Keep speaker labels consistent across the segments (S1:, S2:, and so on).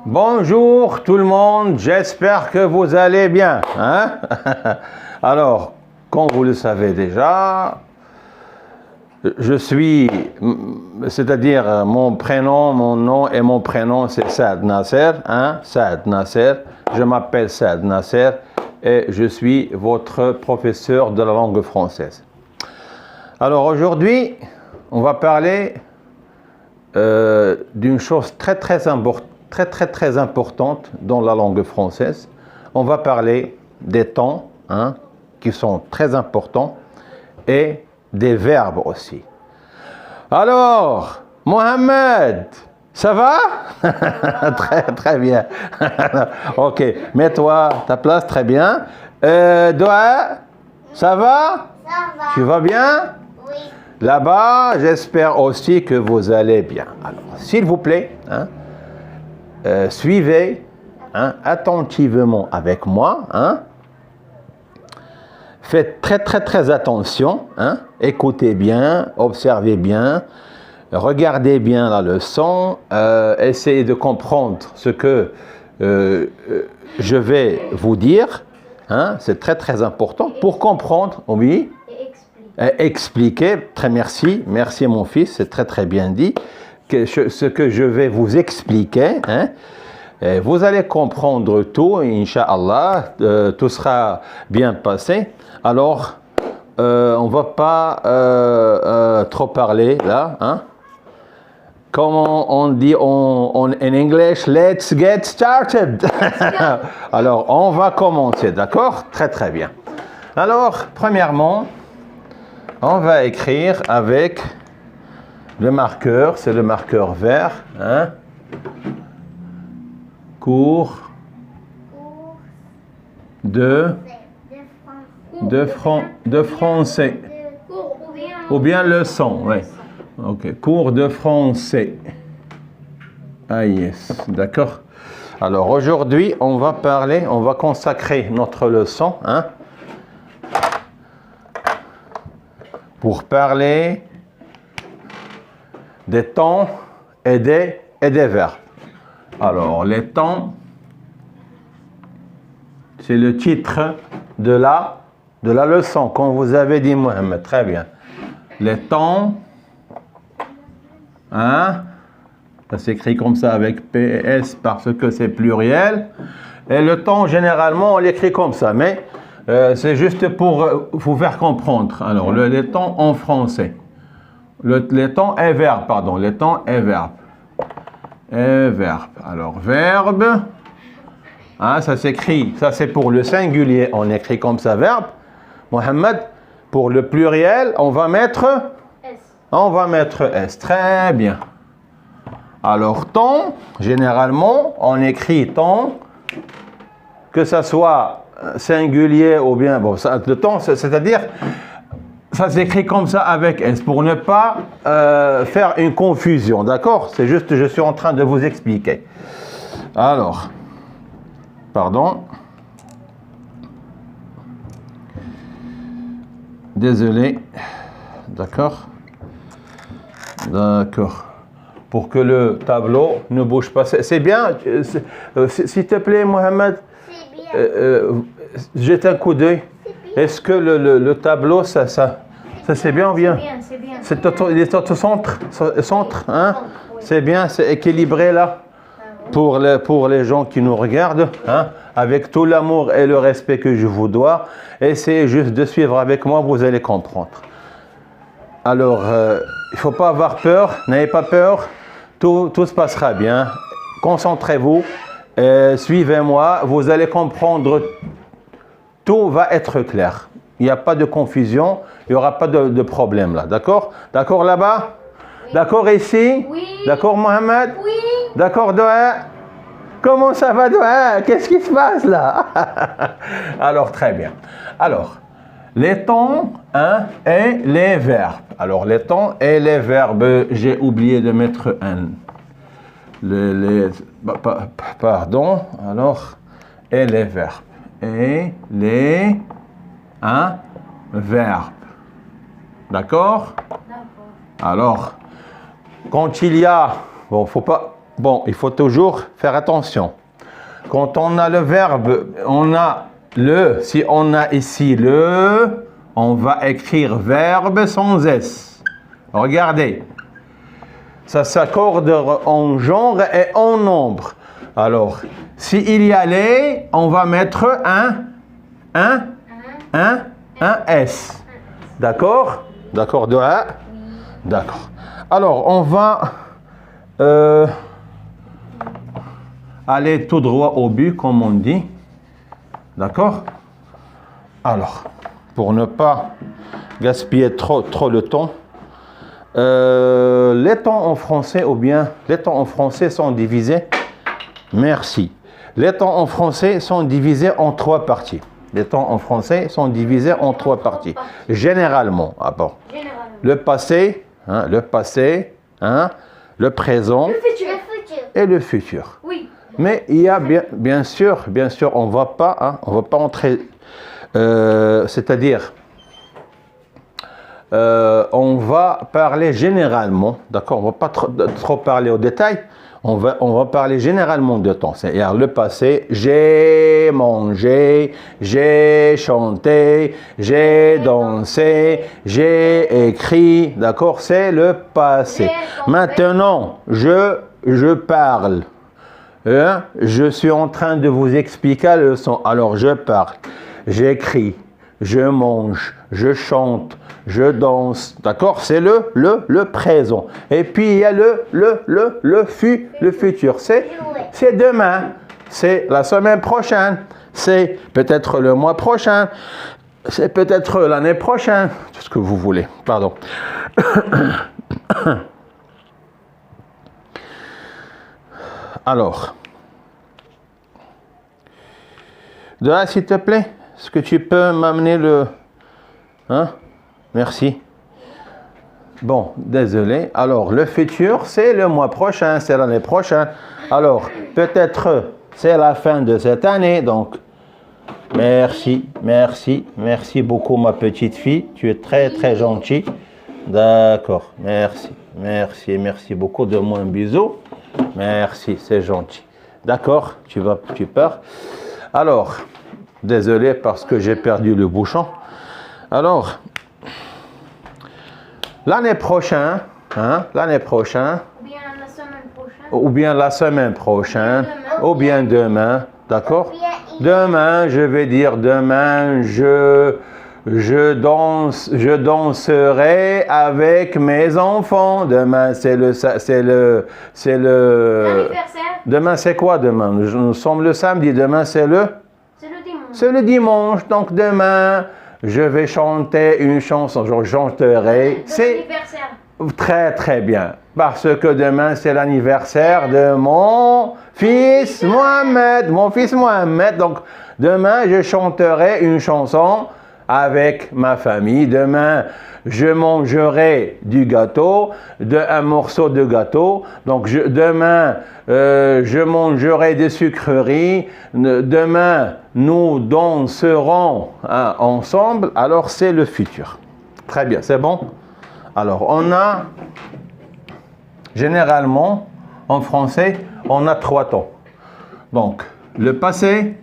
S1: Bonjour tout le monde, j'espère que vous allez bien. Hein? Alors, comme vous le savez déjà, je suis, c'est-à-dire mon prénom, mon nom et mon prénom, c'est Saad Nasser. Hein? Saad Nasser, je m'appelle Saad Nasser et je suis votre professeur de la langue française. Alors aujourd'hui, on va parler d'une chose très importante dans la langue française. On va parler des temps, hein, qui sont très importants, et des verbes aussi. Alors, Mohamed, ça va? Très bien. Ok, mets-toi à ta place, très bien. Doha, ça va?
S2: Ça va.
S1: Tu vas bien?
S2: Oui.
S1: Là-bas, j'espère aussi que vous allez bien. Alors, s'il vous plaît, hein, suivez, hein, attentivement avec moi. Hein. Faites très attention. Hein. Écoutez bien, observez bien, regardez bien la leçon, essayez de comprendre ce que je vais vous dire. Hein. C'est très important pour comprendre. Oui. Expliquer, très merci mon fils, c'est très bien dit, ce que je vais vous expliquer, hein, vous allez comprendre tout, Inch'Allah, tout sera bien passé. Alors, on ne va pas trop parler là, hein. Comment on dit en English, let's get started. Alors, on va commencer, d'accord? Très bien. Alors, premièrement, on va écrire avec le marqueur, c'est le marqueur vert, hein? Cours de français. Ou bien leçon, oui. Ok, cours de français. Ah yes, d'accord. Alors aujourd'hui, on va consacrer notre leçon, hein? Pour parler des temps et des verbes. Alors, les temps, c'est le titre de la leçon, comme vous avez dit, Mohamed. Très bien. Les temps, hein, ça s'écrit comme ça avec PS parce que c'est pluriel. Et le temps, généralement, on l'écrit comme ça, mais c'est juste pour vous faire comprendre. Alors, les temps en français. Les temps est verbe, pardon. Les temps est verbe. Et verbe. Alors, verbe. Hein, ça s'écrit, ça c'est pour le singulier. On écrit comme ça, verbe. Mohamed, pour le pluriel, on va mettre S. On va mettre S. Très bien. Alors, temps, généralement, on écrit temps, que ça soit singulier ou bien, bon, ça, le temps, c'est-à-dire, ça s'écrit comme ça avec S, pour ne pas faire une confusion, d'accord? C'est juste, je suis en train de vous expliquer. Alors, pardon. Désolé, d'accord? D'accord. Pour que le tableau ne bouge pas. C'est bien, s'il te plaît, Mohamed. Jette un coup d'œil. Est-ce que le tableau, ça c'est bien ou bien?
S2: C'est bien.
S1: Il est au centre, hein? C'est bien, c'est équilibré là. Pour les gens qui nous regardent, hein? Avec tout l'amour et le respect que je vous dois, essayez juste de suivre avec moi, vous allez comprendre. Alors, il ne faut pas avoir peur, n'ayez pas peur, tout se passera bien. Concentrez-vous, suivez-moi, vous allez comprendre, tout va être clair. Il n'y a pas de confusion, il n'y aura pas de problème là, d'accord? D'accord là-bas? Oui. D'accord ici?
S2: Oui.
S1: D'accord Mohamed?
S2: Oui.
S1: D'accord Doha? Comment ça va Doha? Qu'est-ce qui se passe là? Alors, très bien. Alors, les temps, hein, et les verbes. Alors, les temps et les verbes, j'ai oublié de mettre un. Pardon. Alors, et les verbes. Et les verbes. D'accord?
S2: D'accord.
S1: Alors, quand il y a... Bon, faut pas... bon, il faut toujours faire attention. Quand on a le verbe, on a le, si on a ici le, on va écrire verbe sans S. Regardez, ça s'accorde en genre et en nombre. Alors, s'il y a les, on va mettre un S. D'accord? D'accord, de A? D'accord. Alors, on va aller tout droit au but, comme on dit. D'accord? Alors, pour ne pas gaspiller trop le temps, les temps en français, ou bien les temps en français sont divisés. Merci. Les temps en français sont divisés en 3 parties. Les temps en français sont divisés en 3 parties. Généralement. Ah bon. Le passé, le présent
S2: Le futur.
S1: et le futur.
S2: Oui.
S1: Mais il y a bien sûr, on va pas entrer, c'est-à-dire, on va parler généralement, d'accord, on va pas trop parler au détail, on va parler généralement de temps. C'est-à-dire le passé, j'ai mangé, j'ai chanté, j'ai dansé, j'ai écrit, d'accord, c'est le passé. Maintenant, je parle. Je suis en train de vous expliquer la leçon. Alors, je parle, j'écris, je mange, je chante, je danse. D'accord? C'est le présent. Et puis, il y a le futur. C'est demain. C'est la semaine prochaine. C'est peut-être le mois prochain. C'est peut-être l'année prochaine. Tout ce que vous voulez. Pardon. Alors, de là, s'il te plaît, est-ce que tu peux m'amener le... Hein? Merci. Bon, désolé. Alors, le futur, c'est le mois prochain, c'est l'année prochaine. Alors, peut-être c'est la fin de cette année, donc... Merci beaucoup, ma petite fille. Tu es très gentille. D'accord, merci beaucoup. Donne-moi un bisou. Merci, c'est gentil. D'accord, tu pars. Alors, désolé parce que j'ai perdu le bouchon. Alors, l'année prochaine, ou bien la semaine prochaine, ou bien demain, d'accord? Demain, je vais dire demain, je danserai avec mes enfants. Demain, c'est le. Demain, c'est quoi demain? Nous sommes le samedi. Demain, c'est le. C'est le dimanche. Donc demain, je vais chanter une chanson. Je chanterai. C'est très bien. Parce que demain, c'est l'anniversaire de mon fils Mohamed. Donc demain, je chanterai une chanson avec ma famille. Demain, je mangerai du gâteau, un morceau de gâteau. Donc, demain, je mangerai des sucreries. Demain, nous danserons ensemble. Alors, c'est le futur. Très bien, c'est bon? Alors, on a, généralement, en français, on a 3 temps. Donc, le passé,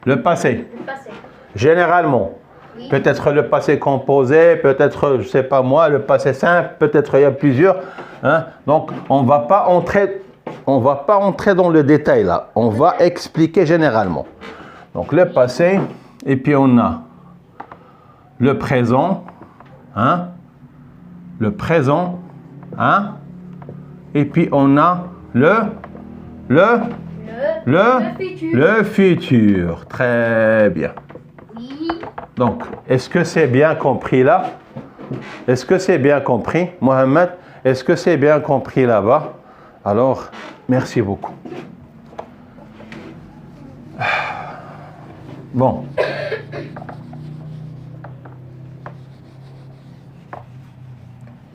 S1: Le passé. Généralement. Oui. Peut-être le passé composé, peut-être, je ne sais pas moi, le passé simple, peut-être il y a plusieurs. Donc, on ne va pas entrer dans le détail là. On va expliquer généralement. Donc, le passé, et puis on a le présent, le présent, et puis on a le futur. Très bien.
S2: Oui.
S1: Donc, est-ce que c'est bien compris là? Est-ce que c'est bien compris, Mohamed? Est-ce que c'est bien compris là-bas? Alors, merci beaucoup. Bon.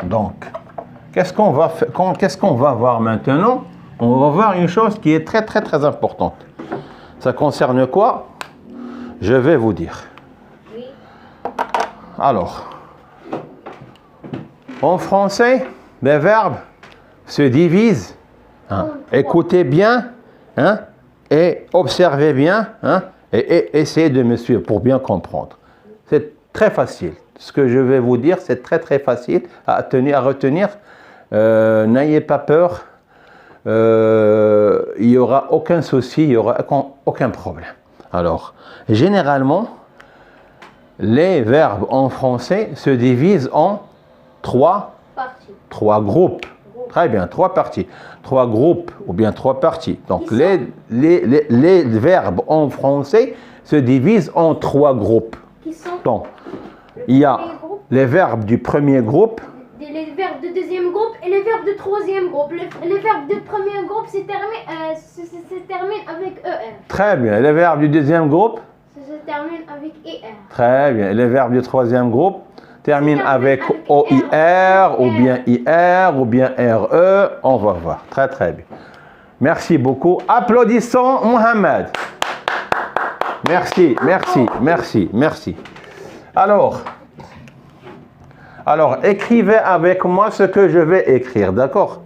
S1: Donc, qu'est-ce qu'on va voir maintenant? On va voir une chose qui est très importante. Ça concerne quoi? Je vais vous dire. Alors, en français, les verbes se divisent. Hein. Écoutez bien, hein, et observez bien, hein, et essayez de me suivre pour bien comprendre. C'est très facile. Ce que je vais vous dire, c'est très très facile à retenir. N'ayez pas peur. Il n'y aura aucun souci, il n'y aura aucun problème. Alors, généralement, les verbes en français se divisent en trois groupes. Très bien, trois parties. Trois groupes ou bien trois parties. Donc, les verbes en français se divisent en trois groupes. Donc, il y a les verbes du premier groupe,
S2: les verbes de deuxième groupe et les verbes de troisième groupe. Les verbes du premier groupe se terminent avec ER.
S1: Très bien. Les verbes du deuxième groupe
S2: Se terminent avec ER.
S1: Très bien. Les verbes du troisième groupe terminent avec OIR ou bien IR ou bien RE. On va voir. Très très bien. Merci beaucoup. Applaudissons Mohamed. Merci, merci, merci, merci. Alors, écrivez avec moi ce que je vais écrire, d'accord?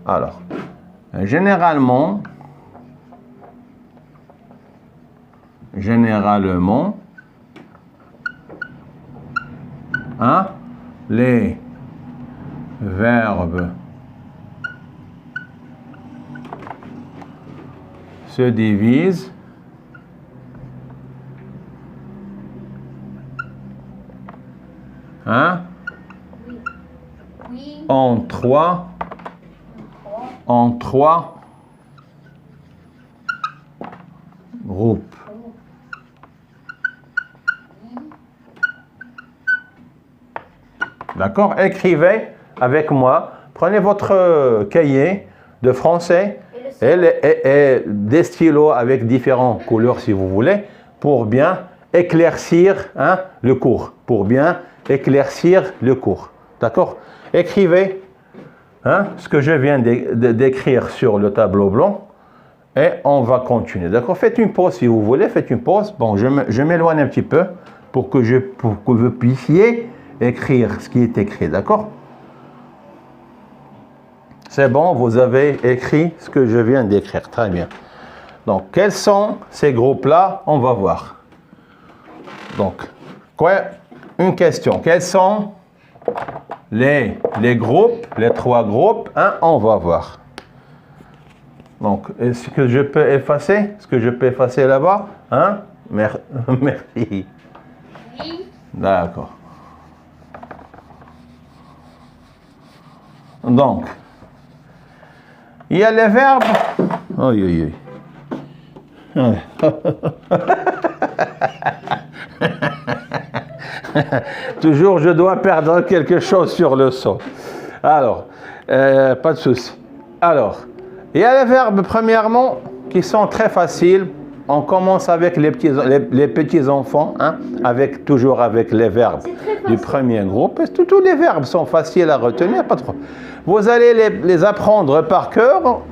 S1: Alors, généralement, hein, les verbes se divisent hein, en trois groupes. D'accord? Écrivez avec moi. Prenez votre cahier de français et des stylos avec différentes couleurs si vous voulez pour bien éclaircir hein, le cours. D'accord? Écrivez hein, ce que je viens d'écrire sur le tableau blanc et on va continuer. D'accord? Faites une pause si vous voulez, faites une pause. Bon, je m'éloigne un petit peu pour que vous puissiez écrire ce qui est écrit. D'accord? C'est bon, vous avez écrit ce que je viens d'écrire. Très bien. Donc, quels sont ces groupes-là? On va voir. Donc, une question. Quels sont les groupes, les trois groupes? Hein, on va voir. Donc, est-ce que je peux effacer? Est-ce que je peux effacer là-bas? Hein? Merci.
S2: Oui.
S1: D'accord. Donc, il y a les verbes. Aïe, aïe, aïe. Toujours, je dois perdre quelque chose sur le son. Alors, pas de souci. Alors, il y a les verbes, premièrement, qui sont très faciles. On commence avec les petits enfants, hein, toujours avec les verbes du premier groupe. Tous les verbes sont faciles à retenir, pas trop. Vous allez les apprendre par cœur. Bon,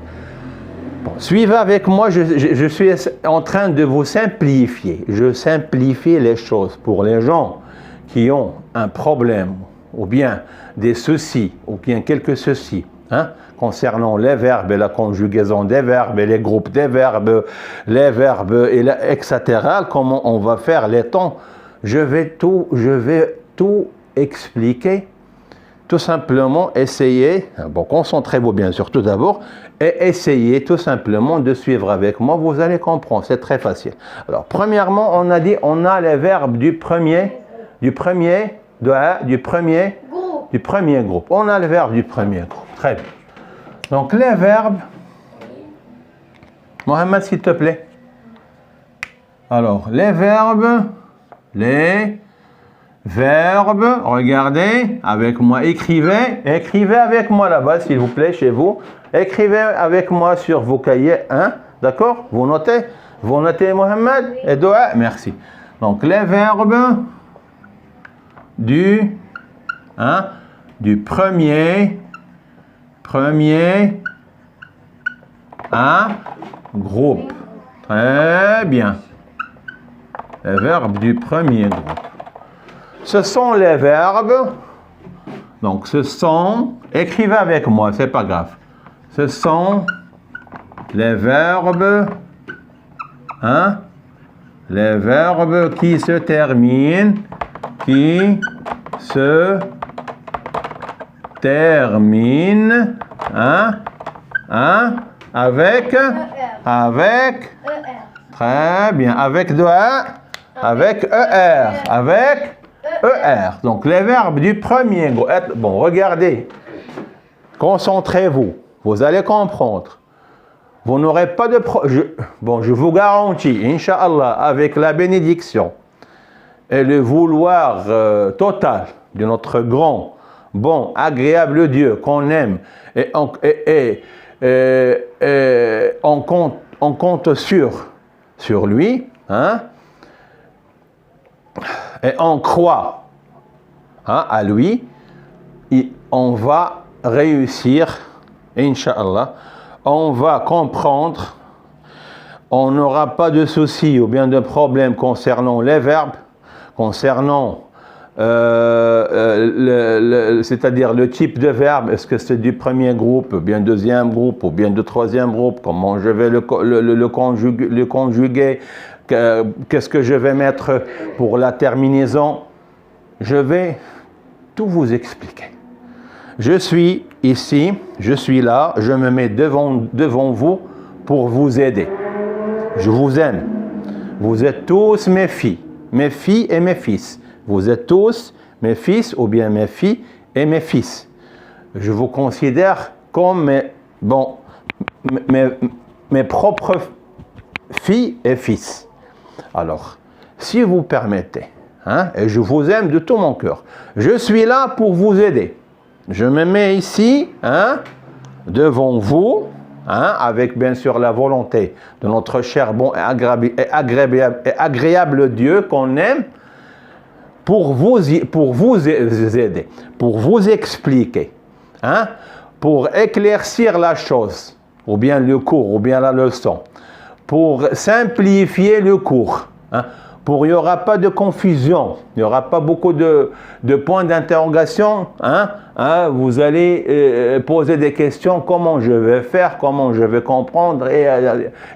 S1: suivez avec moi, je suis en train de vous simplifier. Je simplifie les choses pour les gens qui ont un problème, ou bien des soucis, ou bien quelques soucis, hein, concernant les verbes et la conjugaison des verbes et les groupes des verbes, les verbes, etc. Comment on va faire les temps. Je vais tout expliquer. Tout simplement essayer, bon, concentrez-vous bien sûr tout d'abord, et essayez tout simplement de suivre avec moi, vous allez comprendre, c'est très facile. Alors, premièrement, on a dit, on a les verbes du premier groupe. On a les verbes du premier groupe, très bien. Donc, les verbes, Mohamed, s'il te plaît. Alors, les verbes, regardez, avec moi, écrivez avec moi là-bas, s'il vous plaît, chez vous. Écrivez avec moi sur vos cahiers, hein, d'accord? Vous notez, Mohamed? Oui. Et Doha, merci. Donc, les verbes du premier groupe. Très bien. Les verbes du premier groupe. Ce sont les verbes Donc, ce sont, écrivez avec moi, c'est pas grave. Ce sont les verbes, hein, les verbes qui se terminent, avec, très bien, avec avec ER. Donc, les verbes du premier groupe. Bon, regardez, concentrez-vous, vous allez comprendre. Vous n'aurez pas de problème. Bon, je vous garantis, Inch'Allah, avec la bénédiction et le vouloir total de notre grand, bon, agréable Dieu qu'on aime et on compte sur lui, hein, et on croit, hein, à lui, on va réussir, Inch'Allah, on va comprendre, on n'aura pas de soucis ou bien de problèmes concernant les verbes, concernant c'est-à-dire le type de verbe, est-ce que c'est du premier groupe, ou bien deuxième groupe, ou bien du troisième groupe, comment je vais le conjuguer, qu'est-ce que je vais mettre pour la terminaison. Je vais tout vous expliquer. Je suis ici, je suis là, je me mets devant vous pour vous aider. Je vous aime. Vous êtes tous mes filles et mes fils. Vous êtes tous mes fils ou bien mes filles et mes fils. Je vous considère comme mes propres filles et fils. Alors, si vous permettez, hein, et je vous aime de tout mon cœur, je suis là pour vous aider. Je me mets ici, hein, devant vous, hein, avec bien sûr la volonté de notre cher, bon et agréable Dieu qu'on aime, pour vous aider, pour vous expliquer, hein, pour éclaircir la chose, ou bien le cours, ou bien la leçon, pour simplifier le cours, hein, pour il n'y aura pas de confusion, il n'y aura pas beaucoup de points d'interrogation, hein, vous allez poser des questions, comment je vais faire, comment je vais comprendre, et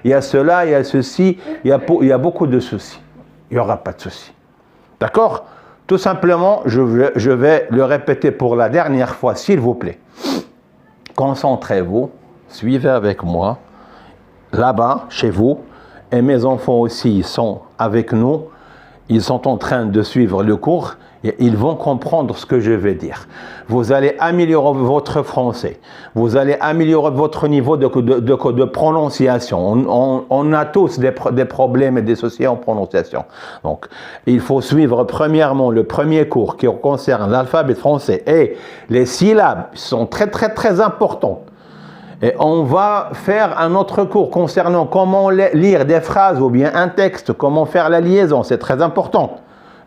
S1: il y a cela, il y a ceci, il y a beaucoup de soucis, il n'y aura pas de soucis. D'accord? Tout simplement, je vais le répéter pour la dernière fois, s'il vous plaît. Concentrez-vous, suivez avec moi, là-bas, chez vous, et mes enfants aussi, ils sont avec nous, ils sont en train de suivre le cours, et ils vont comprendre ce que je vais dire. Vous allez améliorer votre français, vous allez améliorer votre niveau de prononciation. On a tous des problèmes et des soucis en prononciation. Donc, il faut suivre premièrement le premier cours qui concerne l'alphabet français et les syllabes sont très importantes. Et on va faire un autre cours concernant comment lire des phrases ou bien un texte, comment faire la liaison, c'est très important.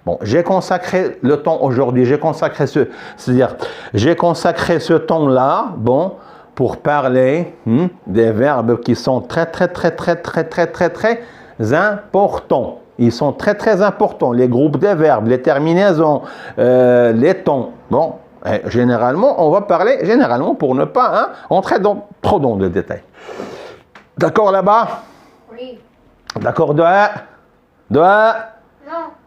S1: Bon, j'ai consacré le temps aujourd'hui, j'ai consacré ce temps-là, bon, pour parler des verbes qui sont très importants. Ils sont très importants, les groupes des verbes, les terminaisons, les tons. Bon, généralement, on va parler, pour ne pas entrer trop dans le détail. D'accord là-bas?
S2: Oui.
S1: D'accord, Doha?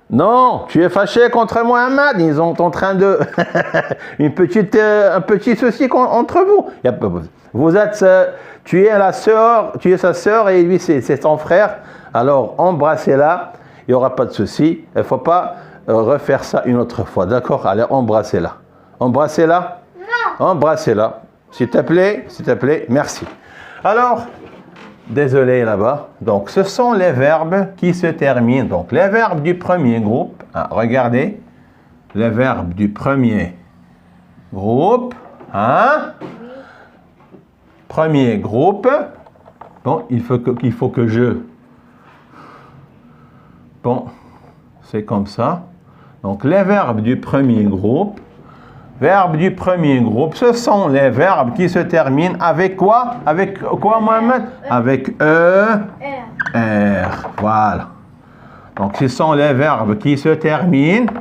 S1: Non, tu es fâché contre Mohamed, ils sont en train de... un petit souci entre vous. Vous êtes... tu es sa sœur et lui c'est son frère. Alors embrassez-la, il n'y aura pas de souci. Il ne faut pas refaire ça une autre fois. D'accord? Allez, embrassez-la. Embrassez-la. Non. Embrassez-la. S'il te plaît, merci. Alors... Désolé là-bas. Donc, ce sont les verbes qui se terminent. Donc, les verbes du premier groupe. Regardez. Les verbes du premier groupe. Premier groupe. Bon, il faut que je... Bon, c'est comme ça. Donc, les verbes du premier groupe. Verbes du premier groupe, ce sont les verbes qui se terminent avec quoi? Avec quoi, Mohamed? Avec R. Voilà. Donc, ce sont les verbes qui se terminent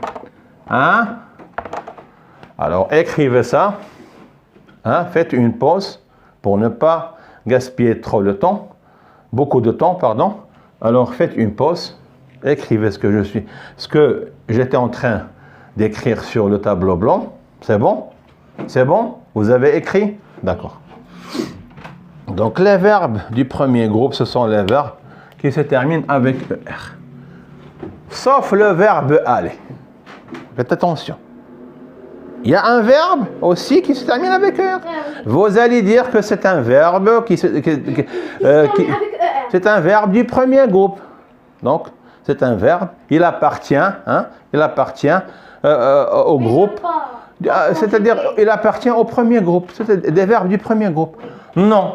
S1: Alors, écrivez ça. Hein, faites une pause pour ne pas gaspiller trop de temps. Beaucoup de temps, pardon. Alors, faites une pause. Écrivez ce que j'étais en train d'écrire sur le tableau blanc. C'est bon? C'est bon? Vous avez écrit? D'accord. Donc, les verbes du premier groupe, ce sont les verbes qui se terminent avec ER. Sauf le verbe aller. Faites attention. Il y a un verbe aussi qui se termine avec ER. Vous allez dire que c'est un verbe c'est un verbe du premier groupe. Donc, c'est un verbe. Il appartient au groupe. C'est-à-dire, il appartient au premier groupe. C'est des verbes du premier groupe. Non.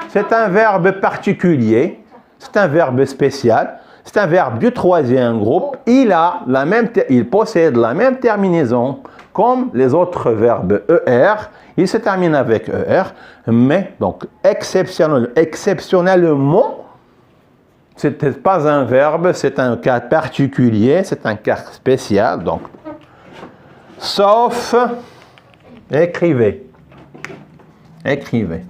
S1: C'est un verbe particulier. C'est un verbe spécial. C'est un verbe du troisième groupe. Il possède la même terminaison comme les autres verbes ER. Il se termine avec ER. Mais, donc, exceptionnellement, ce n'est pas un verbe, c'est un cas particulier, c'est un cas spécial. Donc, sauf, écrivez. Écrivez.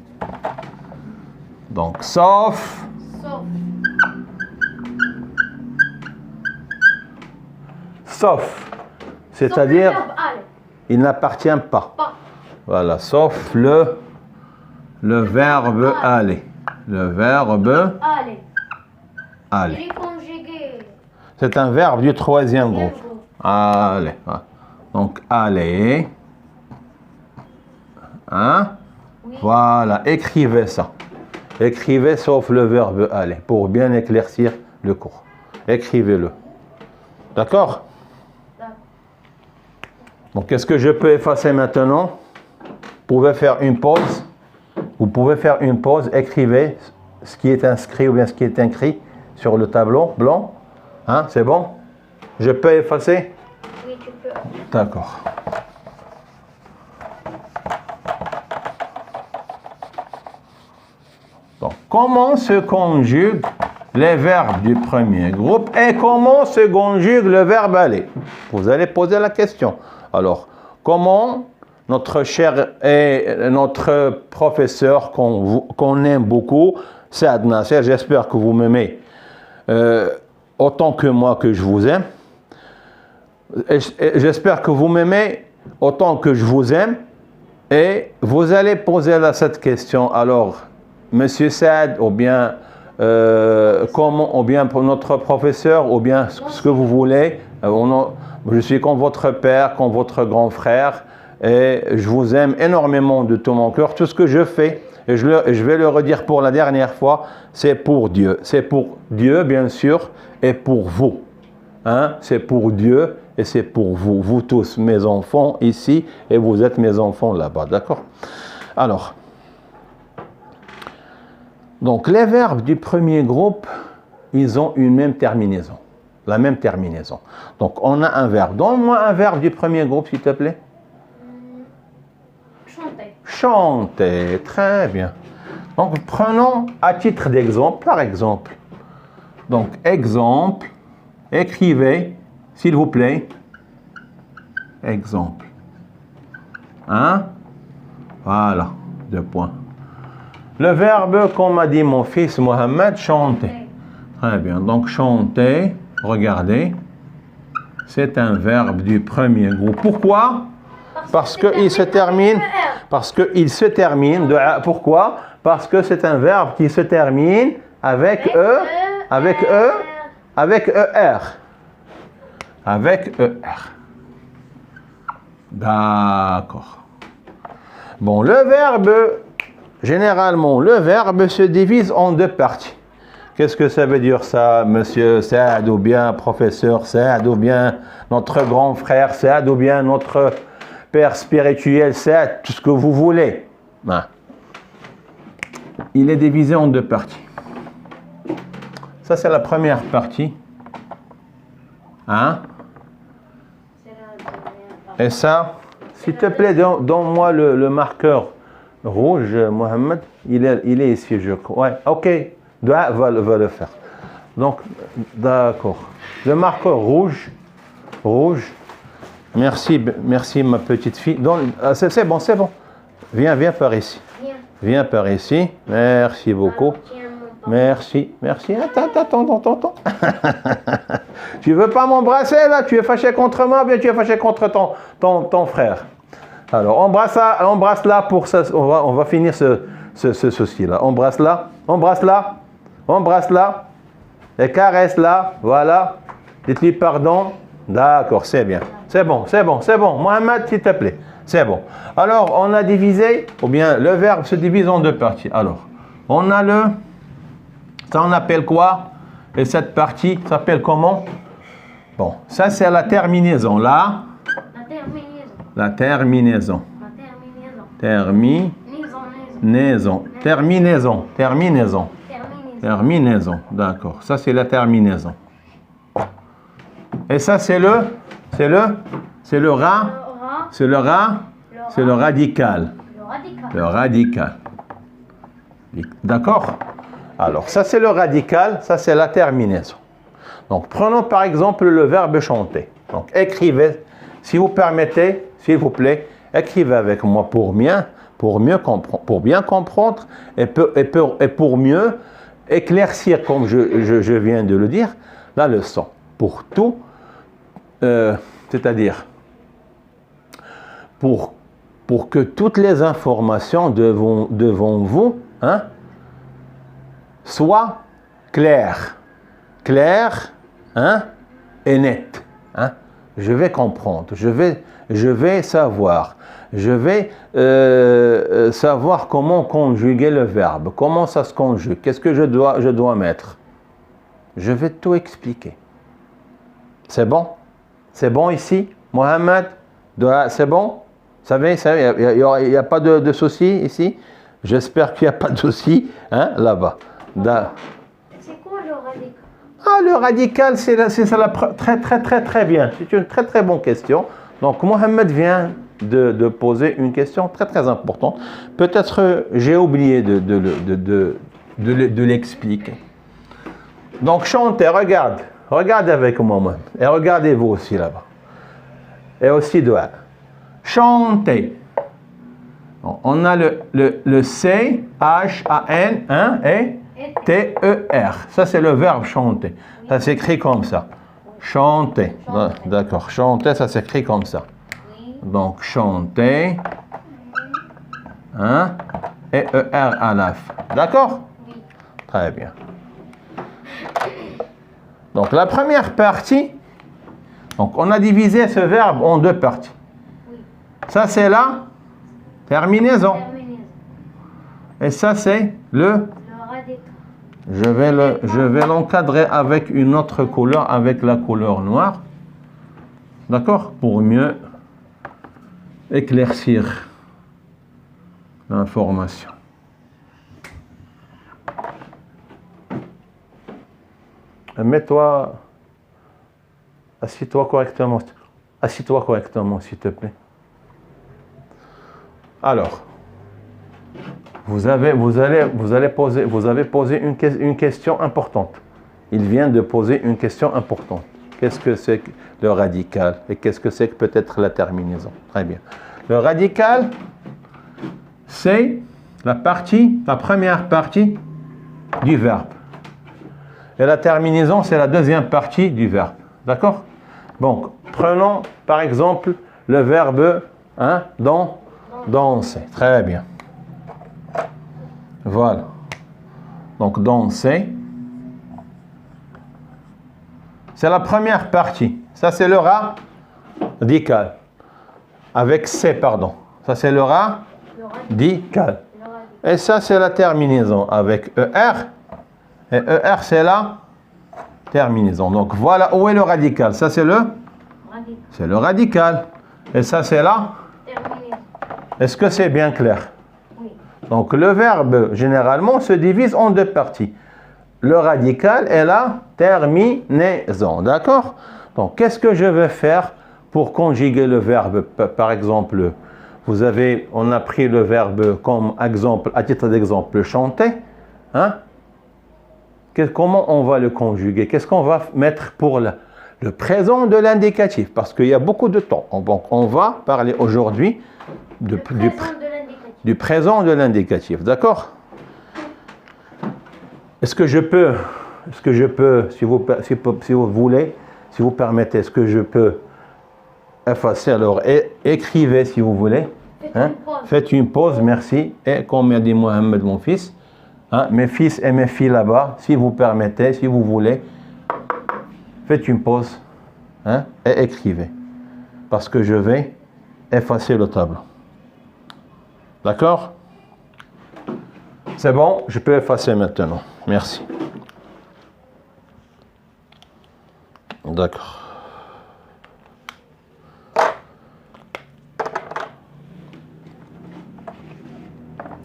S1: Donc, sauf. Sauf. C'est-à-dire, il n'appartient pas. Voilà, sauf le verbe aller. Le verbe aller.
S2: Il est conjugué.
S1: C'est un verbe du troisième groupe. Aller. Donc, aller. Hein? Oui. Voilà, écrivez ça. Écrivez sauf le verbe aller pour bien éclaircir le cours. Écrivez-le. D'accord? Donc, est-ce que je peux effacer maintenant? Vous pouvez faire une pause. Vous pouvez faire une pause. Écrivez ce qui est inscrit ou bien ce qui est écrit sur le tableau blanc. Hein, c'est bon? Je peux effacer?
S2: Oui, tu peux.
S1: D'accord. Donc, comment se conjuguent les verbes du premier groupe et comment se conjugue le verbe aller? Vous allez poser la question. Alors, comment notre cher et notre professeur qu'on aime beaucoup, Saad Nasser, j'espère que vous m'aimez autant que moi que je vous aime. J'espère que vous m'aimez autant que je vous aime. Et vous allez poser cette question. Alors, Monsieur Saad, ou bien comment, ou bien pour notre professeur, ou bien ce que vous voulez. Je suis comme votre père, comme votre grand frère, et je vous aime énormément de tout mon cœur. Tout ce que je fais, et je vais le redire pour la dernière fois, c'est pour Dieu. C'est pour Dieu, bien sûr, et pour vous. Hein? C'est pour Dieu et c'est pour vous. Vous tous, mes enfants ici, et vous êtes mes enfants là-bas. D'accord? Alors, donc les verbes du premier groupe, ils ont une même terminaison. La même terminaison. Donc, on a un verbe. Donne-moi un verbe du premier groupe, s'il te plaît.
S2: Chanter.
S1: Chanter. Très bien. Donc, prenons à titre d'exemple, par exemple. Donc, exemple. Écrivez, s'il vous plaît. Exemple. Hein? Voilà. 2 points. Le verbe, comme a dit mon fils Mohamed, chanter. Très bien. Donc, chanter. Regardez, c'est un verbe du premier groupe. Pourquoi? Parce qu'il se termine. Parce qu'il se termine. Pourquoi? Parce que c'est un verbe qui se termine avec E, avec E, avec ER. Avec ER. D'accord. Bon, le verbe, généralement, le verbe se divise en 2 parties. Qu'est-ce que ça veut dire ça, monsieur Saad, ou bien professeur Saad, ou bien notre grand frère Saad, ou bien notre père spirituel Saad, tout ce que vous voulez. Ben, il est divisé en 2 parties. Ça, c'est la première partie. Hein? Et ça, s'il te plaît, donne-moi le marqueur rouge, Mohamed. Il est ici, je crois. Ouais, ok. Doua va le faire. Donc, d'accord. Le marqueur rouge, Merci, merci ma petite fille. C'est bon, c'est bon. Viens par ici.
S2: Viens.
S1: Viens par ici. Merci beaucoup.
S2: Alors, tiens mon papa.
S1: Merci, merci. Attends. Tu veux pas m'embrasser là? Tu es fâché contre moi ou bien tu es fâché contre ton frère? Alors, embrasse-la pour ça. On va finir ceci là. Embrasse-la. Et caresse-la. Voilà. Dites-lui pardon. D'accord, c'est bien. C'est bon. Mohamed, s'il te plaît. C'est bon. Alors, on a divisé, ou bien le verbe se divise en deux parties. Alors, on a ça on appelle quoi? Et cette partie s'appelle comment? Bon, ça c'est la terminaison. Là, la terminaison. Terminaison. D'accord. Ça c'est la terminaison. Et ça c'est le radical. Le radical. D'accord? Alors, ça c'est le radical, ça c'est la terminaison. Donc, prenons par exemple le verbe chanter. Donc, écrivez, si vous permettez, s'il vous plaît, écrivez avec moi pour bien comprendre et pour mieux éclaircir, comme je viens de le dire, la leçon. Pour tout, c'est-à-dire pour que toutes les informations devant vous soient claires, et nettes. Je vais comprendre, je vais savoir, savoir comment conjuguer le verbe, comment ça se conjugue, qu'est-ce que je dois mettre. Je vais tout expliquer. C'est bon? C'est bon ici? Mohamed? C'est bon? Vous savez, il n'y a pas de souci ici? J'espère qu'il n'y a pas de souci là-bas.
S2: C'est quoi le radical?
S1: Le radical, c'est très bien. C'est une très bonne question. Donc, Mohamed vient de poser une question très importante. Peut-être j'ai oublié de l'expliquer. Donc, chanter, regardez avec moi. Et regardez-vous aussi là-bas. Et aussi doigt. Chanter. On a le C, H-A-N, et T-E-R. Ça, c'est le verbe chanter. Ça s'écrit comme ça. Chanter. D'accord. Chanter, ça s'écrit comme ça. Donc, chanter. Et E-R à la fin. D'accord? Très bien. Donc, la première partie, donc on a divisé ce verbe en deux parties. Ça, c'est la terminaison. Et ça, c'est le radical. Je vais l'encadrer avec une autre couleur, avec la couleur noire. D'accord? Pour mieux éclaircir l'information. Mets-toi, assis-toi correctement, s'il te plaît. Alors, vous avez posé une question importante. Il vient de poser une question importante. Qu'est-ce que c'est que le radical et qu'est-ce que c'est que peut-être la terminaison? Très bien. Le radical, c'est la première partie du verbe. Et la terminaison, c'est la deuxième partie du verbe. D'accord? Donc, prenons par exemple le verbe danser. Très bien. Voilà. Donc, danser. C'est la première partie. Ça, c'est le radical. Avec C, pardon. Ça, c'est le radical. Et ça, c'est la terminaison avec ER. Et ER, c'est la terminaison. Donc, voilà où est le radical. Ça, c'est le radical. Et ça, c'est la terminaison. Est-ce que c'est bien clair? Oui. Donc, le verbe, généralement, se divise en deux parties. Le radical et la terminaison. D'accord? Donc, qu'est-ce que je vais faire pour conjuguer le verbe? Par exemple, on a pris le verbe comme exemple, à titre d'exemple, chanter. Comment on va le conjuguer? Qu'est-ce qu'on va mettre pour Le présent de l'indicatif, parce qu'il y a beaucoup de temps. Donc, on va parler aujourd'hui du présent de l'indicatif. D'accord? Est-ce que je peux, si vous voulez, si vous permettez, est-ce que je peux effacer? Alors, écrivez si vous voulez. Hein? Faites une pause, merci. Et comme m'a dit Mohamed, mon fils, hein, mes fils et mes filles là-bas, si vous permettez, si vous voulez, faites une pause, hein, et écrivez. Parce que je vais effacer le tableau. D'accord? C'est bon, je peux effacer maintenant. Merci. D'accord.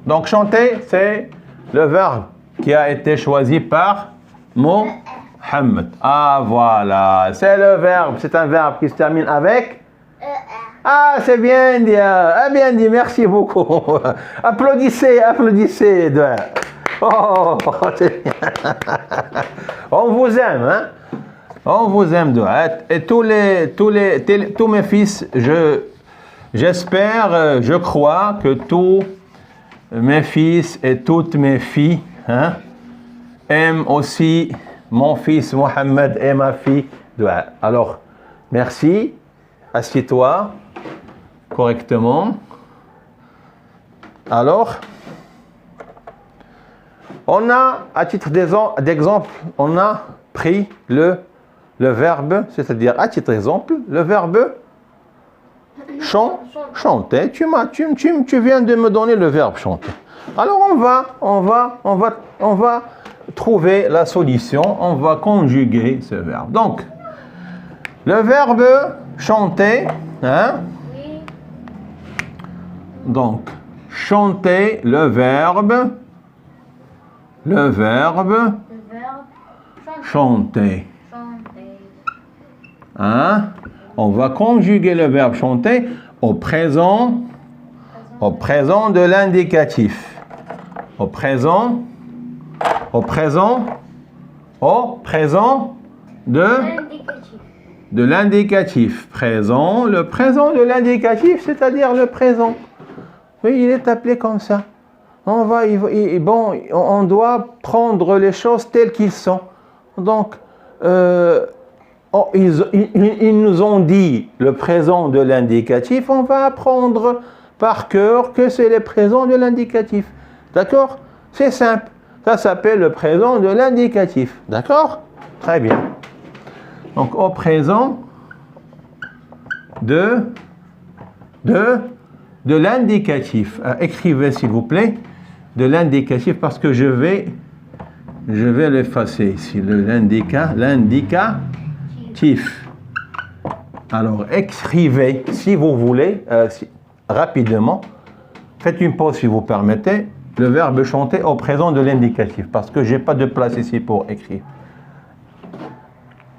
S1: Donc, chanter, c'est le verbe qui a été choisi par Mohamed. Ah, voilà. C'est le verbe. C'est un verbe qui se termine avec Ah, c'est bien dit. Ah, bien dit. Merci beaucoup. Applaudissez, applaudissez. Oh, c'est bien. On vous aime, hein? On vous aime. Et tous mes fils, j'espère, je crois que tous mes fils et toutes mes filles, hein, aiment aussi mon fils Mohamed et ma fille Dua. Alors, merci. Assieds-toi correctement. Alors, on a, à titre d'exemple, on a pris le verbe, c'est-à-dire, à titre d'exemple, le verbe chanter. Tu viens de me donner le verbe chanter. Alors on va trouver la solution. On va conjuguer ce verbe. Donc, le verbe chanter, hein?
S2: Oui.
S1: Donc, chanter, le verbe chanter. Hein? On va conjuguer le verbe chanter au présent de l'indicatif. Au présent de l'indicatif. Présent, le présent de l'indicatif, c'est-à-dire le présent. Oui, il est appelé comme ça. On doit prendre les choses telles qu'ils sont. Donc, ils nous ont dit le présent de l'indicatif, on va apprendre par cœur que c'est le présent de l'indicatif. D'accord? C'est simple. Ça s'appelle le présent de l'indicatif. D'accord? Très bien. Donc, au présent de l'indicatif. Écrivez, s'il vous plaît, de l'indicatif, parce que je vais l'effacer ici. L'indicatif. Alors, écrivez, si vous voulez, rapidement. Faites une pause, si vous permettez. Le verbe chanter au présent de l'indicatif, parce que je n'ai pas de place ici pour écrire.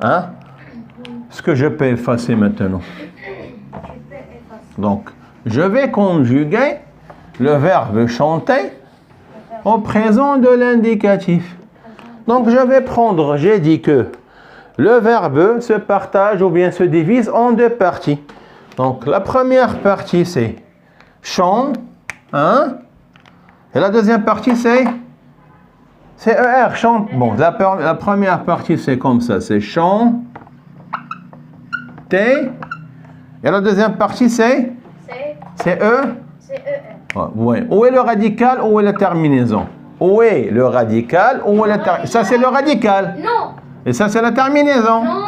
S1: Hein? Est-ce que je peux effacer maintenant? Donc, je vais conjuguer le verbe chanter au présent de l'indicatif. Donc, je vais prendre, j'ai dit que le verbe se partage ou bien se divise en deux parties. Donc, la première partie, c'est chant, hein? Et la deuxième partie, c'est ER, chante. Bon, la première partie, c'est comme ça, c'est chanter. Et la deuxième partie, c'est E.
S2: C'est ER.
S1: Ouais. Où est le radical, où est la terminaison? Où est le radical, où est la terminaison? Ça, c'est le radical.
S2: Non.
S1: Et ça, c'est la terminaison.
S2: Non.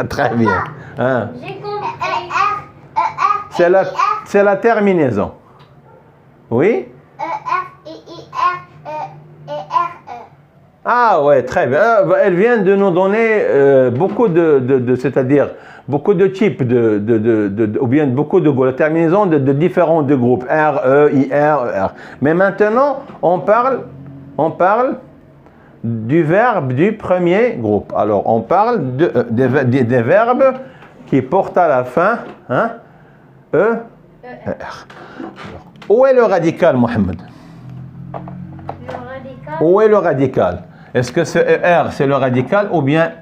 S1: Très bien. Hein?
S2: J'ai compris.
S1: C'est la terminaison. Oui? Ah ouais, très bien. Elle vient de nous donner beaucoup c'est-à-dire beaucoup de types ou bien beaucoup de la terminaison de différents groupes. R, E, I, R, E, R. Mais maintenant, on parle du verbe du premier groupe. Alors, on parle des verbes qui portent à la fin, hein, E, R. Où est le radical, Mohamed?
S2: Le radical.
S1: Où est le radical? Est-ce que ce ER, c'est le radical ou bien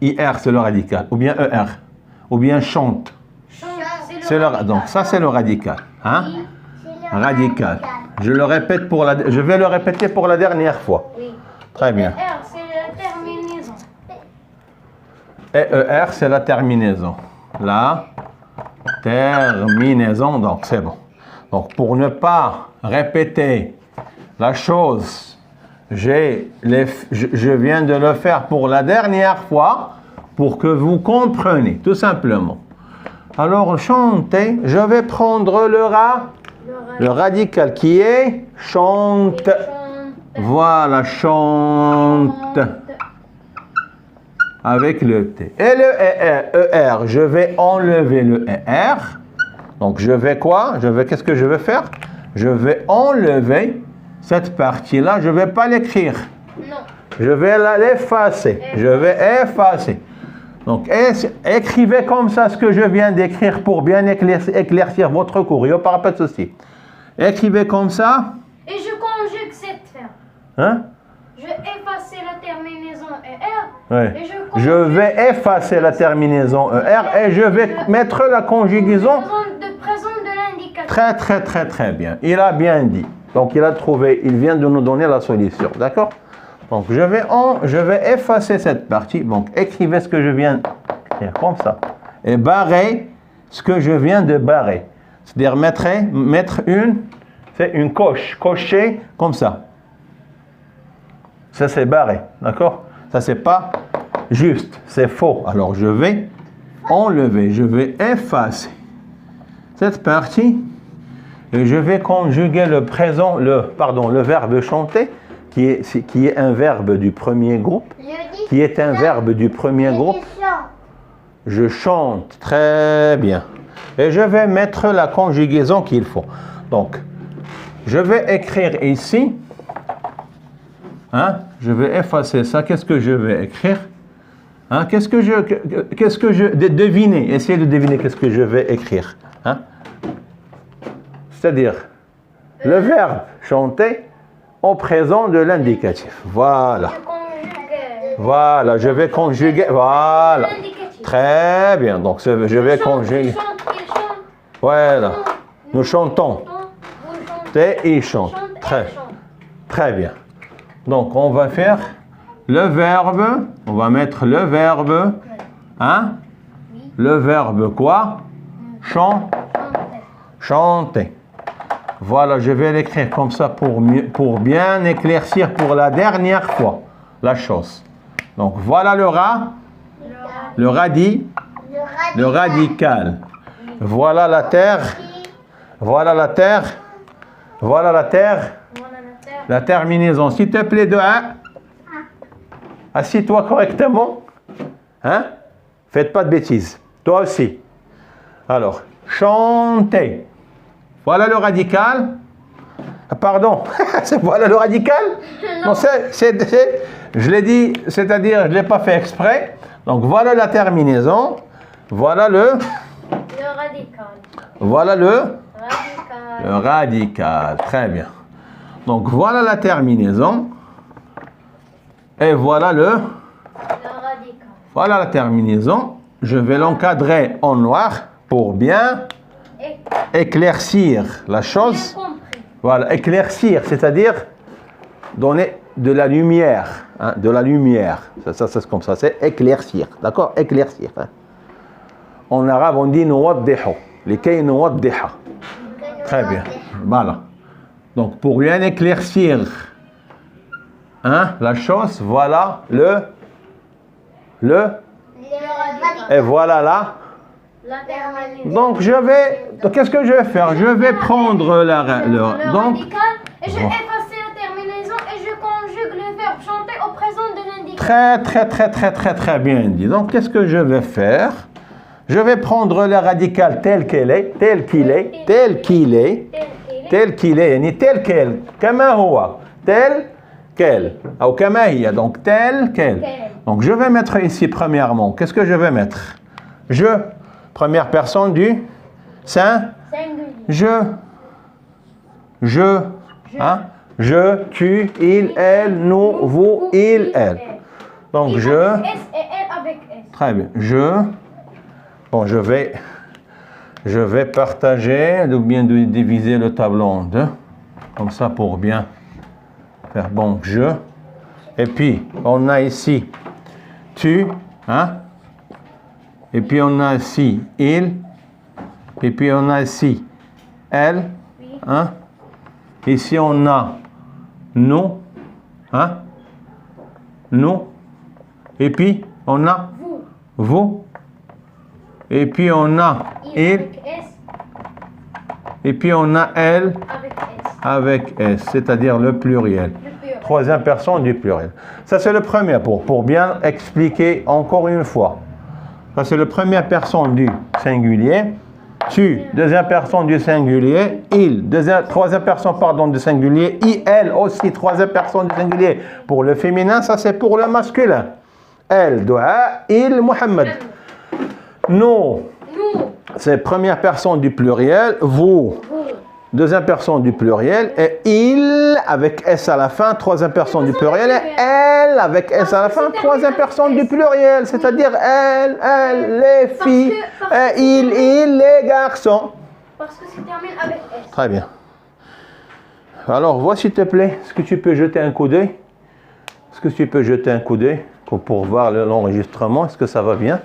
S1: IR, c'est le radical. Ou bien ER. Ou bien chante. C'est donc ça, c'est le radical. Hein? Radical. Je le répète je vais le répéter pour la dernière fois.
S2: Oui.
S1: Très bien.
S2: ER, c'est la terminaison.
S1: Et ER, c'est la terminaison. La terminaison, donc c'est bon. Donc pour ne pas répéter la chose, je viens de le faire pour la dernière fois pour que vous compreniez, tout simplement. Alors chanter, je vais prendre le radical qui est chante. Voilà, chante. Avec le T. Et le ER, je vais enlever le ER. Donc je vais quoi? Qu'est-ce que je vais faire? Je vais enlever cette partie-là. Je ne vais pas l'écrire.
S2: Non.
S1: Je vais l'effacer. Je vais effacer. Donc écrivez comme ça ce que je viens d'écrire pour bien éclaircir votre cours. Il n'y a pas de souci. Écrivez comme ça.
S2: Et je conjugue cette verbe.
S1: Hein?
S2: Je effacer la terminaison ER.
S1: Ouais.
S2: Et
S1: Je vais effacer la terminaison ER et je vais mettre la conjugaison.
S2: De présent de l'indicatif.
S1: Très, très, très, très bien. Il a bien dit. Donc, il vient de nous donner la solution. D'accord? Donc, je vais effacer cette partie. Donc, écrivez ce que je viens d'écrire comme ça. Et barrer ce que je viens de barrer. C'est-à-dire mettre une coche. Cocher comme ça. Ça, c'est barré. D'accord? Ça, c'est pas juste. C'est faux. Alors, je vais enlever. Je vais effacer cette partie. Et je vais conjuguer le verbe chanter, qui est un verbe du premier groupe. Qui est un verbe du premier groupe. Je chante. Très bien. Et je vais mettre la conjugaison qu'il faut. Donc, je vais écrire ici. Hein? Je vais effacer ça. Qu'est-ce que je vais écrire? Hein? Devinez. Essayez de deviner qu'est-ce que je vais écrire. Hein? C'est-à-dire, le verbe chanter au présent de l'indicatif. Voilà. Voilà, je vais conjuguer. Voilà. Très bien. Donc, je vais conjuguer. Voilà. Nous chantons. Et il chante. Très bien. Donc, on va faire le verbe. On va mettre le verbe. Hein? Le verbe quoi? Chanter. Voilà, je vais l'écrire comme ça pour bien éclaircir pour la dernière fois la chose. Donc, voilà le radical. Voilà la terre. Voilà la terre. Voilà la terre. La terminaison. S'il te plaît, assis-toi correctement. Hein? Faites pas de bêtises. Toi aussi. Alors, chanter. Voilà le radical. Pardon. Voilà le radical. Non, je l'ai dit, c'est-à-dire, je ne l'ai pas fait exprès. Donc, voilà la terminaison. Voilà le
S2: radical.
S1: Voilà le
S2: Radical.
S1: Le radical. Très bien. Donc, voilà la terminaison. Et voilà le
S2: radical.
S1: Voilà la terminaison. Je vais l'encadrer en noir pour bien éclaircir la chose. Voilà, éclaircir, c'est-à-dire donner de la lumière. Hein, de la lumière. Ça c'est comme ça, c'est éclaircir. D'accord? Éclaircir. Hein. En arabe, on dit nuwaddihu. Likay nuwaddiha. Très bien. Voilà. Donc, pour bien éclaircir la chose, voilà et voilà là. Donc, qu'est-ce que je vais faire? Je vais prendre
S2: le
S1: donc,
S2: radical et je efface la terminaison et je conjugue le verbe chanter au présent de l'indicatif.
S1: Très bien dit. Donc, qu'est-ce que je vais faire? Je vais prendre le radical tel qu'il est, tel qu'il est, tel qu'il est, tel qu'il est, yani tel quel, kama huwa, tel quel, ou kama hiya, donc tel quel. Donc, je vais mettre ici premièrement, qu'est-ce que je vais mettre? Je, première personne du singulier. Je, tu, il, elle, nous, vous, il, elle. Donc,
S2: S et elle avec elle.
S1: Très bien. Bon, je vais partager, ou bien diviser le tableau en deux. Comme ça, pour bien faire. Bon, je. Et puis, on a ici tu, hein? Et puis, on a ici il. Et puis, on a ici elle, hein? Ici, on a nous, hein? Nous. Et puis, on a vous. Et puis, on a il.
S2: Avec S.
S1: Et puis, on a elle
S2: Avec S.
S1: avec S, c'est-à-dire le pluriel.
S2: Le pluriel.
S1: Troisième personne du pluriel. Ça, c'est le premier pour bien expliquer encore une fois. Ça, c'est le première personne du singulier. Tu, deuxième personne du singulier. Il, troisième personne, pardon, du singulier. Il, elle aussi, troisième personne du singulier. Pour le féminin, ça, c'est pour le masculin. Elle, Doua, il, Mohammed. Nous, c'est première personne du pluriel. Vous. Deuxième personne du pluriel, et il avec S à la fin, troisième personne du pluriel, et elle avec S à la fin, troisième personne du pluriel, c'est-à-dire elle, les filles, et il, les garçons.
S2: Parce que c'est terminé avec S.
S1: Très bien. Alors, vois s'il te plaît, est-ce que tu peux jeter un coup d'œil? Est-ce que tu peux jeter un coup d'œil pour voir l'enregistrement? Est-ce que ça va bien?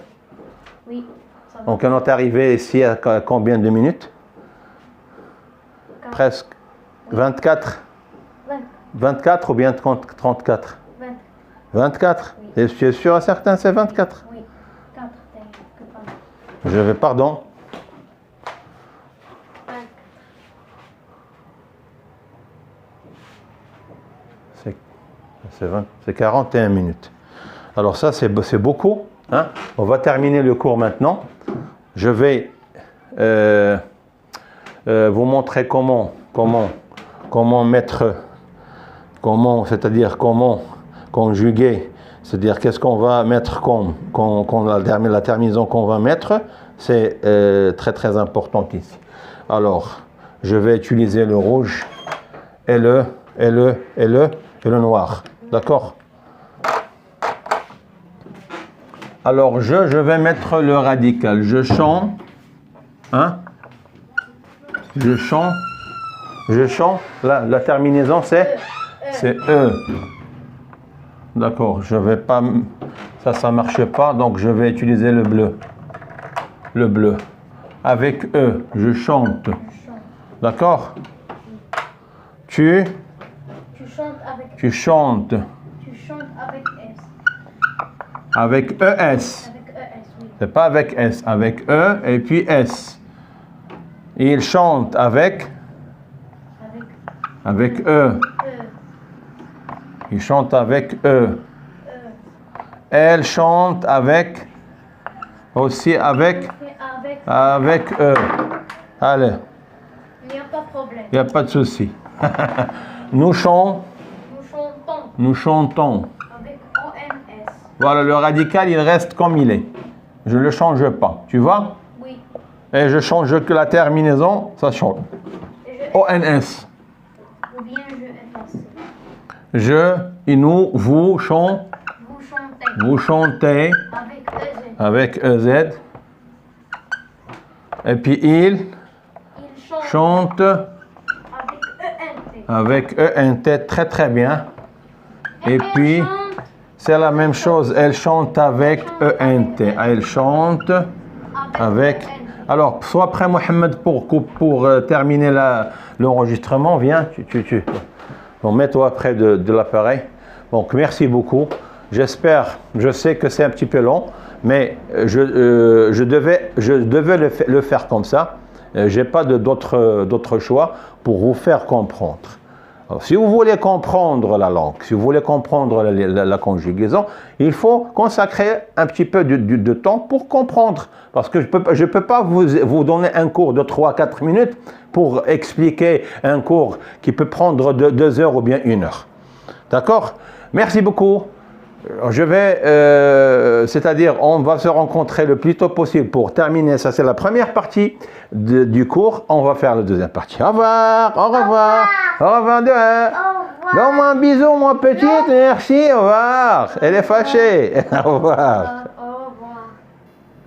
S2: Oui, ça va.
S1: Donc, on est arrivé ici à combien de minutes? Presque 24. 24 ou bien 34? 24.
S2: Oui.
S1: Et tu es sûr et certain, c'est 24?
S2: Oui, 4.
S1: Je vais, pardon.
S2: 24.
S1: C'est 41 minutes. Alors ça, c'est beaucoup. Hein? On va terminer le cours maintenant. Je vais vous montrer comment conjuguer, c'est-à-dire qu'est-ce qu'on va mettre la terminaison qu'on va mettre, c'est très très important ici. Alors, je vais utiliser le rouge et le noir, d'accord? Alors, je vais mettre le radical, je chante, hein? Je chante, la terminaison c'est E. D'accord, je vais pas, ça marche pas, donc je vais utiliser le bleu. Avec E, je chante. D'accord? Tu chantes.
S2: Tu chantes avec S.
S1: Avec ES.
S2: Avec ES, oui.
S1: C'est pas avec S, avec E et puis S. Il chante avec E.
S2: E.
S1: Il chante avec E. Elle chante avec aussi avec E. Allez,
S2: Il n'y a pas de problème.
S1: il n'y a pas de souci. Nous chantons.
S2: Avec ONS.
S1: Voilà, le radical, il reste comme il est. Je ne le change pas. Tu vois?
S2: Oui.
S1: Et je change que la terminaison, ça change. ONS.
S2: Ou bien je efface.
S1: Je, et nous, vous chantez. Vous chantez
S2: Avec EZ.
S1: avec EZ. Et puis il chante
S2: avec ENT.
S1: avec ENT. Très très bien. Et puis, c'est la même chose. Elle chante avec ENT. Elle chante avec... Alors, sois prêt, Mohamed, pour terminer l'enregistrement. Viens, Bon, mets-toi près de l'appareil. Donc, merci beaucoup. J'espère, je sais que c'est un petit peu long, mais je devais le faire comme ça. Je n'ai pas d'autre choix pour vous faire comprendre. Alors, si vous voulez comprendre la langue, si vous voulez comprendre la conjugaison, il faut consacrer un petit peu de temps pour comprendre. Parce que je ne peux pas vous donner un cours de 3-4 minutes pour expliquer un cours qui peut prendre 2 heures ou bien 1 heure. D'accord? Merci beaucoup. Je vais, c'est-à-dire, on va se rencontrer le plus tôt possible pour terminer. Ça, c'est la première partie du cours. On va faire la deuxième partie. Au revoir, au revoir, au revoir. Donne-moi un bisou, mon petit. Merci, au revoir. Elle est fâchée. Au revoir.